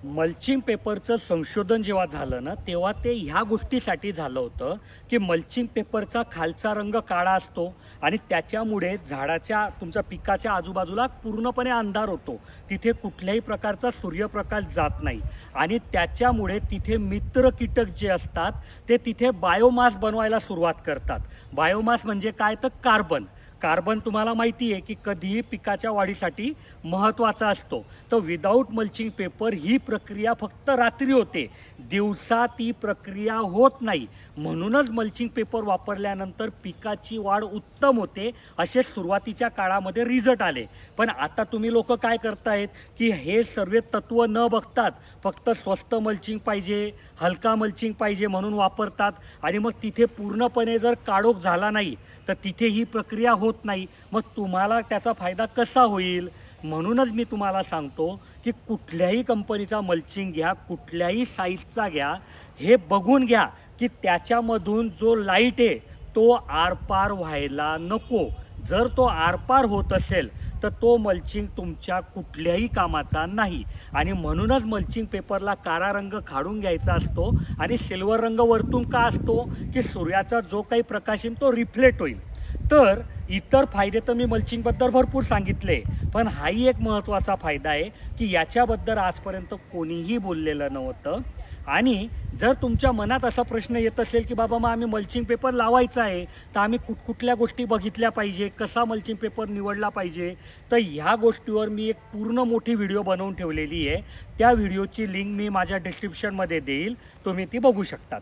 Mulching पेपरचं संशोधन जेव्हा झालं ना तेव्हा ते ह्या गोष्टीसाठी झालं होतं की मल्चिंग पेपरचा खालचा रंग काळा असतो आणि त्याच्यामुळे झाडाच्या तुमच्या पिकाच्या आजूबाजूला पूर्णपणे अंधार होतो, तिथे कुठल्याही प्रकारचा सूर्यप्रकाश जात नाही आणि त्याच्यामुळे तिथे मित्र कीटक जे असतात ते तिथे बायोमास बनवायला सुरुवात करतात. बायोमास म्हणजे काय तर कार्बन. कार्बन तुम्हाला माहिती आहे की कधीही पिकाच्या वाढीसाठी महत्त्वाचा असतो. तर विदाऊट मल्चिंग पेपर ही प्रक्रिया फक्त रात्री होते, दिवसा ती प्रक्रिया होत नाही. म्हणूनच मल्चिंग पेपर वापरल्यानंतर पिकाची वाढ उत्तम होते असे सुरुवातीच्या काळामध्ये रिझल्ट आले. पण आता तुम्ही लोक काय करतायत की हे सर्व तत्व न बघतात फक्त स्वस्त मल्चिंग पाहिजे, हलका मल्चिंग पाहिजे म्हणून वापरतात आणि मग तिथे पूर्णपणे जर काळोख झाला नाही तर तिथे ही प्रक्रिया होत नाही. मग तुम्हाला त्याचा फायदा कसा होईल? म्हणूनच मी तुम्हाला सांगतो की कुठल्याही कंपनीचा मल्चिंग घ्या, कुठल्याही साईजचा घ्या, हे बघून घ्या की त्याच्यामधून जो लाईट आहे तो आरपार व्हायला नको. जर तो आरपार होत असेल तर तो मल्चिंग तुमच्या कुठल्याही कामाचा नाही. आणि म्हणूनच मल्चिंग पेपरला काळा रंग काढून घ्यायचा असतो आणि सिल्वर रंग वरतून का असतो की सूर्याचा जो काही प्रकाश येईल तो रिफ्लेक्ट होईल. तर इतर फायदे तर मी मल्चिंगबद्दल भरपूर सांगितले, पण हाही एक महत्त्वाचा फायदा आहे की याच्याबद्दल आजपर्यंत कोणीही बोललेलं नव्हतं. आणि जर तुमच्या मनात असा प्रश्न येत असेल की बाबा मग आम्ही मल्चिंग पेपर लावायचा आहे तर आम्ही कुठकुठल्या गोष्टी बघितल्या पाहिजे, कसा मल्चिंग पेपर निवडला पाहिजे, तर ह्या गोष्टीवर मी एक पूर्ण मोठी व्हिडिओ बनवून ठेवलेली आहे. त्या व्हिडिओची लिंक मी माझ्या डिस्क्रिप्शनमध्ये देईल, तुम्ही ती बघू शकतात.